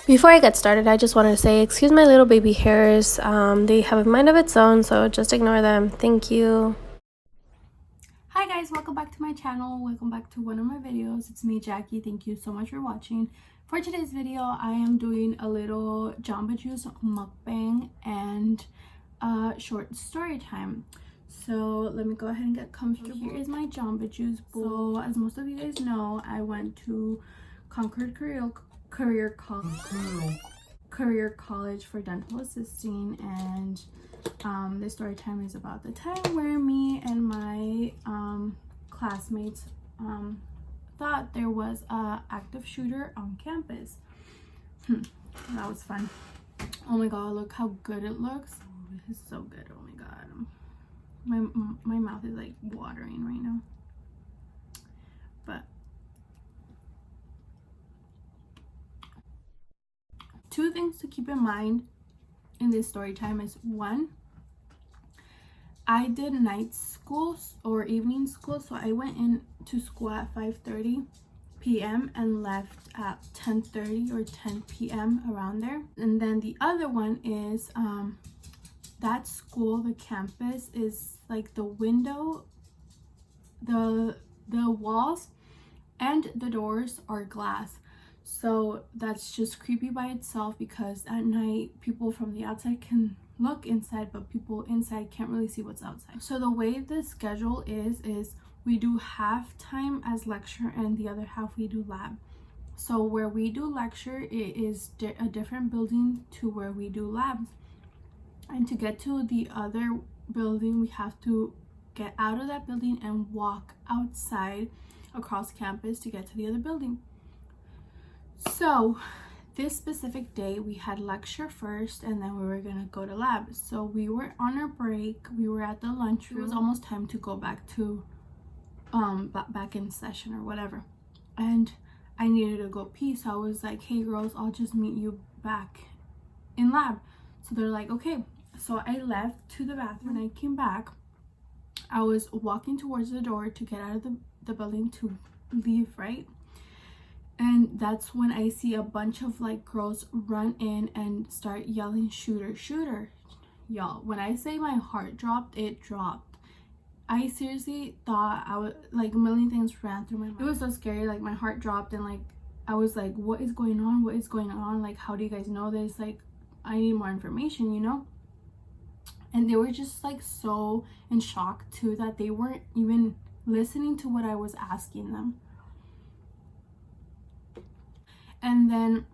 Before I get started, I just wanted to say, excuse my little baby hairs. They have a mind of its own, so just ignore them. Thank you. Hi guys, welcome back to my channel. Welcome back to one of my videos. It's me, Jackie. Thank you so much for watching. For today's video, I am doing a little Jamba Juice mukbang and short story time. So let me go ahead and get comfortable. Here is my Jamba Juice bowl. So as most of you guys know, I went to Concord Career College for dental assisting, and this story time is about the time where me and my classmates thought there was a active shooter on campus. That was fun. Oh my god, look how good it looks. Oh, it is so good. Oh my god, my mouth is like watering right now. But two things to keep in mind in this story time is, one, I did night school or evening school, so I went into school at 5:30 p.m. and left at 10:30 or 10 p.m. around there. And then the other one is that school, the campus is like the window, the walls and the doors are glass. So that's just creepy by itself, because at night people from the outside can look inside, but people inside can't really see what's outside. So the way the schedule is we do half time as lecture and the other half we do lab. So where we do lecture, it is a different building to where we do labs. And to get to the other building, we have to get out of that building and walk outside across campus to get to the other building. So this specific day we had lecture first, and then we were gonna go to lab. So we were on our break, we were at the lunchroom. It was almost time to go back to back in session or whatever, and I needed to go pee. So I was like, hey girls, I'll just meet you back in lab. So they're like, okay. So I left to the bathroom. When I came back, I was walking towards the door to get out of the building to leave, right? And that's when I see a bunch of like girls run in and start yelling, shooter, shooter. Y'all, when I say my heart dropped, it dropped. I seriously thought I was like, a million things ran through my mind. It was so scary. Like my heart dropped, and like I was like, what is going on? What is going on? Like, how do you guys know this? Like, I need more information, you know? And they were just like so in shock too, that they weren't even listening to what I was asking them. And then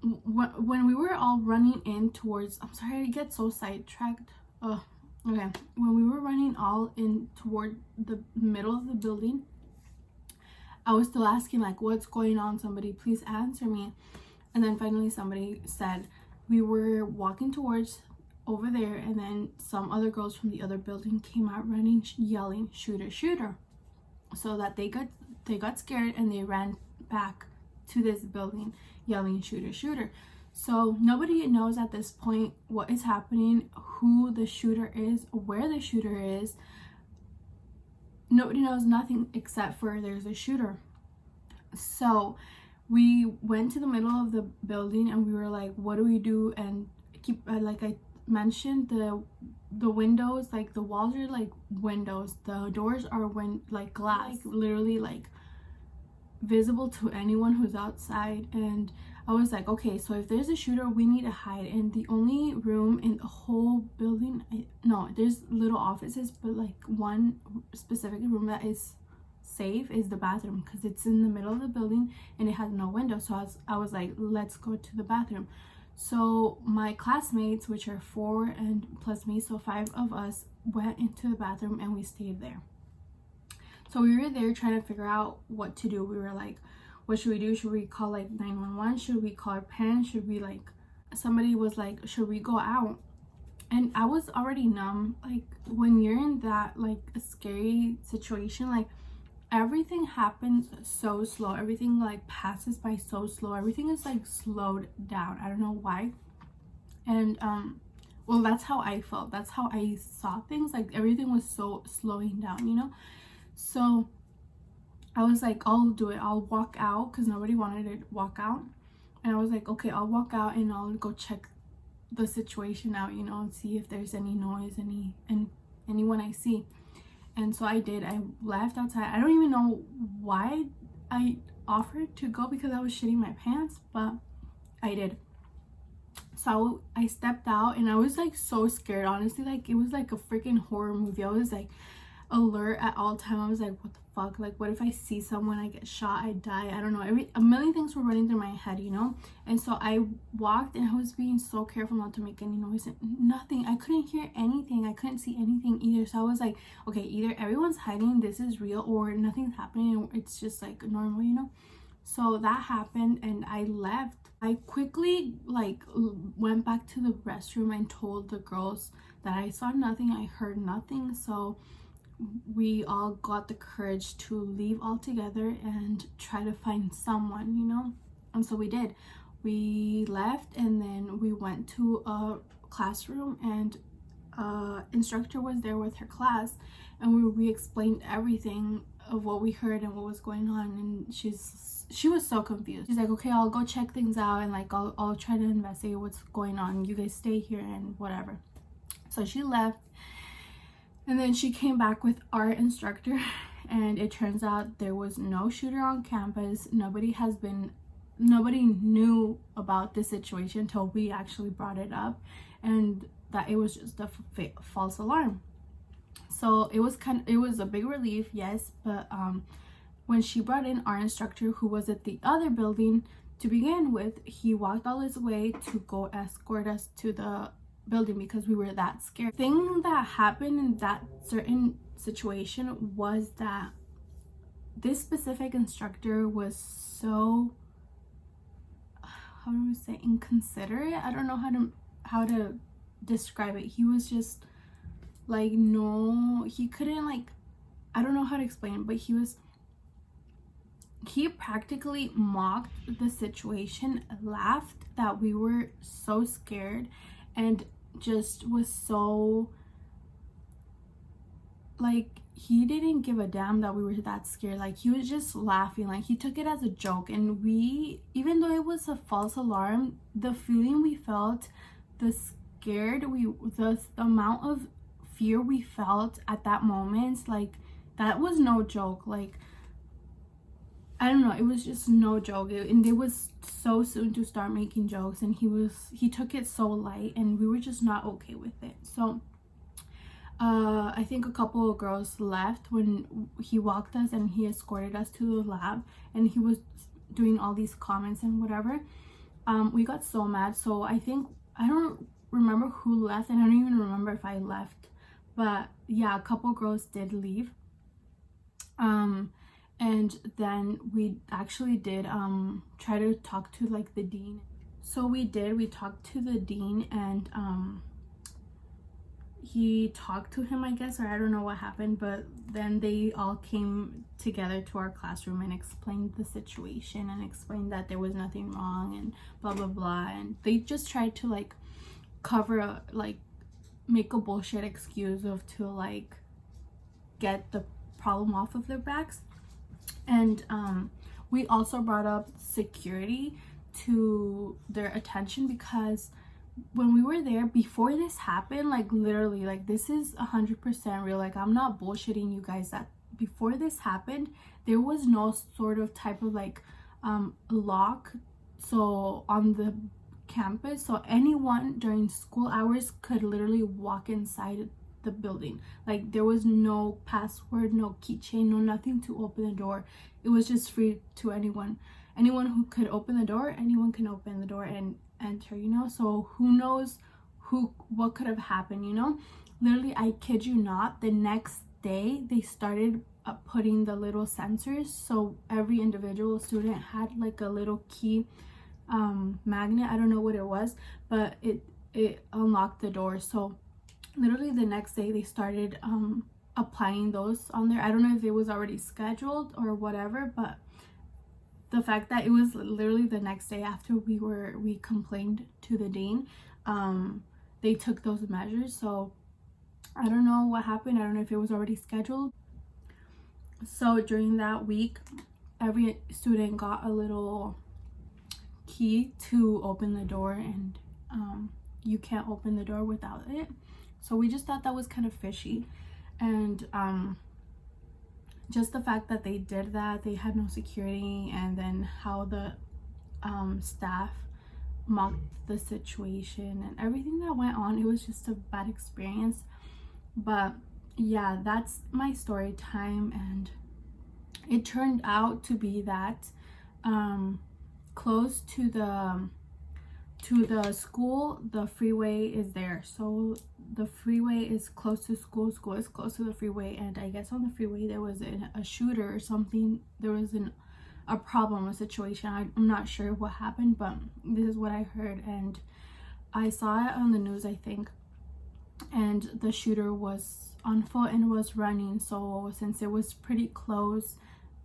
when we were all running in towards, I'm sorry, I get so sidetracked. Oh, okay. When we were running all in toward the middle of the building, I was still asking like, what's going on? Somebody please answer me. And then finally somebody said, we were walking towards over there, and then some other girls from the other building came out running, yelling, shooter, shooter. So that they got scared and they ran back to this building yelling, shooter, shooter. So nobody knows at this point what is happening, who the shooter is, where the shooter is. Nobody knows nothing except for there's a shooter. So we went to the middle of the building and we were like, what do we do? And keep like I mentioned, the windows, like the walls are like windows, the doors are like glass, like literally like visible to anyone who's outside. And I was like, okay, so if there's a shooter, we need to hide. And the only room in the whole building, no, there's little offices, but like one specific room that is safe is the bathroom, because it's in the middle of the building and it has no window. So I was like, let's go to the bathroom. So my classmates, which are 4 and plus me, so 5 of us, went into the bathroom and we stayed there. So we were there trying to figure out what to do. We were like, what should we do? Should we call like 911? Should we call our parents? Should we like, somebody was like, should we go out? And I was already numb. Like when you're in that like a scary situation, like everything happens so slow. Everything like passes by so slow. Everything is like slowed down. I don't know why. And well, that's how I felt. That's how I saw things. Like everything was so slowing down, you know? So I was like, I'll do it. I'll walk out, because nobody wanted to walk out. And I was like, okay, I'll walk out and I'll go check the situation out, you know, and see if there's any noise, anyone I see. And so I did. I left outside. I don't even know why I offered to go, because I was shitting my pants, but I did. So I stepped out and I was like so scared, honestly. Like it was like a freaking horror movie. I was like alert at all time. I was like, what the fuck? Like, what if I see someone, I get shot, I die? I don't know. A million things were running through my head, you know. And so I walked and I was being so careful not to make any noise. And nothing. I couldn't hear anything. I couldn't see anything either. So I was like, okay, either everyone's hiding, this is real, or nothing's happening. It's just like normal, you know. So that happened and I left. I quickly like went back to the restroom and told the girls that I saw nothing, I heard nothing. So we all got the courage to leave all together and try to find someone, you know. And so we did. We left and then we went to a classroom, and instructor was there with her class, and we explained everything of what we heard and what was going on. And she was so confused. She's like, okay, I'll go check things out, and like I'll try to investigate what's going on. You guys stay here and whatever. So she left, and then she came back with our instructor, and it turns out there was no shooter on campus. Nobody knew about this situation until we actually brought it up, and that it was just a false alarm. So it was a big relief, yes, but when she brought in our instructor, who was at the other building to begin with, he walked all his way to go escort us to the building because we were that scared. The thing that happened in that certain situation was that this specific instructor was so, how do we say, inconsiderate? I don't know how to describe it. He was just like, no, he couldn't, like, I don't know how to explain it, but he practically mocked the situation, laughed that we were so scared, and just was so, like, he didn't give a damn that we were that scared. Like, he was just laughing. Like, he took it as a joke. And we, even though it was a false alarm, the feeling we felt, the amount of fear we felt at that moment, like, that was no joke. Like, I don't know, it was just no joke. And it was so soon to start making jokes, and he took it so light, and we were just not okay with it. So I think a couple of girls left when he walked us and he escorted us to the lab, and he was doing all these comments and whatever. We got so mad. So I don't remember who left, and I don't even remember if I left, but yeah, a couple girls did leave. And then we actually did try to talk to like the dean. So we talked to the dean, and he talked to him, I guess, or I don't know what happened, but then they all came together to our classroom and explained the situation and explained that there was nothing wrong and blah blah blah. And they just tried to like make a bullshit excuse to like get the problem off of their backs. And we also brought up security to their attention, because when we were there before this happened, like literally, like this is 100% real, like I'm not bullshitting you guys, that before this happened there was no sort of type of like lock so on the campus, so anyone during school hours could literally walk inside the building. Like there was no password, no keychain, no nothing to open the door. It was just free to anyone who could open the door. Anyone can open the door and enter, you know. So who knows what could have happened, you know. Literally, I kid you not, the next day they started putting the little sensors, so every individual student had like a little key magnet. I don't know what it was, but it unlocked the door. So literally the next day they started applying those on there. I don't know if it was already scheduled or whatever, but the fact that it was literally the next day after we complained to the dean, they took those measures. So I don't know what happened. I don't know if it was already scheduled. So during that week, every student got a little key to open the door, and you can't open the door without it. So we just thought that was kind of fishy. And just the fact that they did that, they had no security, and then how the staff mocked the situation and everything that went on, it was just a bad experience. But yeah, that's my story time. And it turned out to be that close to the school, the freeway is there. So the freeway is close to school is close to the freeway, and I guess on the freeway there was a shooter or something. There was a problem, a situation. I'm not sure what happened, but this is what I heard, and I saw it on the news, I think. And the shooter was on foot and was running. So since it was pretty close,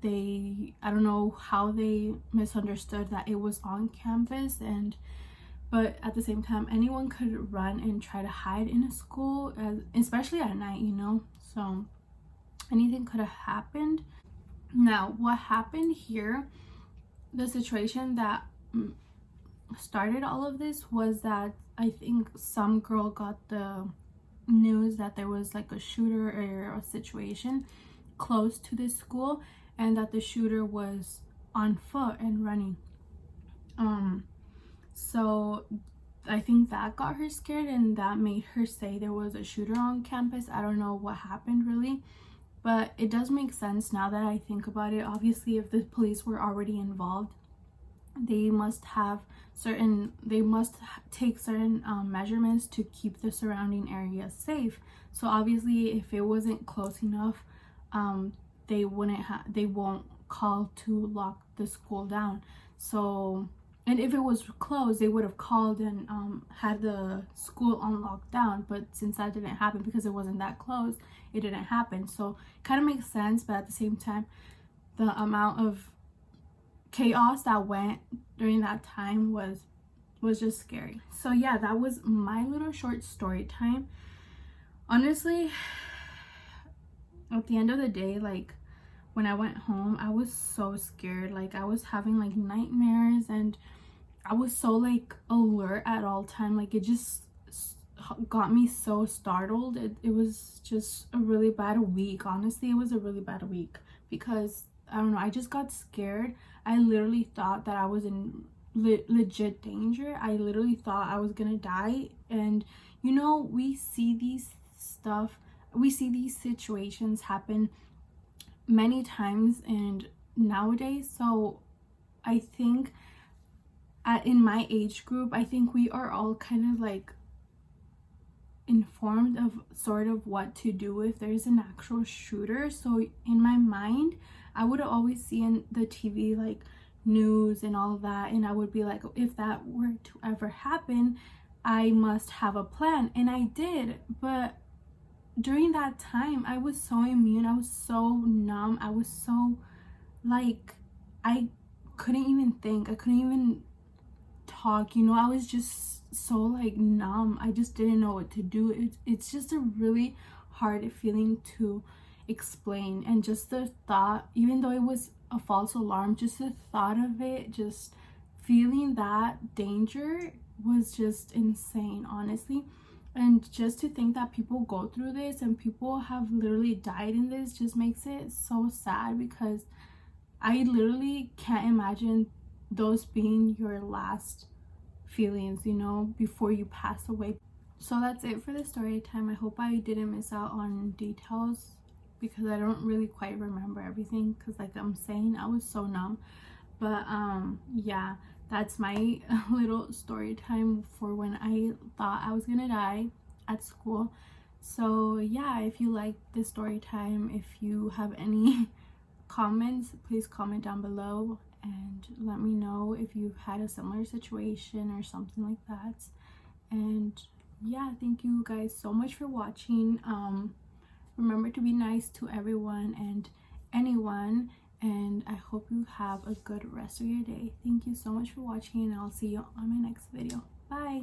I don't know how they misunderstood that it was on campus. But at the same time, anyone could run and try to hide in a school, especially at night, you know. So anything could have happened. Now, what happened here, the situation that started all of this was that I think some girl got the news that there was like a shooter or a situation close to this school, and that the shooter was on foot and running. So I think that got her scared, and that made her say there was a shooter on campus. I don't know what happened really, but it does make sense now that I think about it. Obviously, if the police were already involved, they must take certain measurements to keep the surrounding area safe. So obviously, if it wasn't close enough, they won't call to lock the school down. So, and if it was closed, they would have called and had the school on lockdown. But since that didn't happen because it wasn't that close, it didn't happen. So it kind of makes sense, but at the same time, the amount of chaos that went during that time was just scary. So yeah, that was my little short story time. Honestly, at the end of the day, like when I went home, I was so scared. Like I was having like nightmares, and I was so like alert at all time. Like it just got me so startled. It was just a really bad week. Honestly, it was a really bad week because I don't know, I just got scared. I literally thought that I was in legit danger. I literally thought I was gonna die. And you know, we see these situations happen many times and nowadays. So I think in my age group, I think we are all kind of like informed of sort of what to do if there's an actual shooter. So in my mind, I would always see in the TV like news and all of that, and I would be like, if that were to ever happen, I must have a plan. And I did, but during that time I was so immune, I was so numb, I was so like, I couldn't even think, I couldn't even talk, you know. I was just so like numb. I just didn't know what to do. It's just a really hard feeling to explain. And just the thought, even though it was a false alarm, just the thought of it, just feeling that danger was just insane, honestly. And just to think that people go through this and people have literally died in this just makes it so sad, because I literally can't imagine those being your last feelings, you know, before you pass away. So that's it for the story time. I hope I didn't miss out on details, because I don't really quite remember everything, because like I'm saying, I was so numb. But yeah, that's my little story time for when I thought I was gonna die at school. So yeah, if you like this story time, if you have any comments, please comment down below and let me know if you've had a similar situation or something like that. And yeah, thank you guys so much for watching. Remember to be nice to everyone and anyone, and I hope you have a good rest of your day. Thank you so much for watching, and I'll see you on my next video. Bye.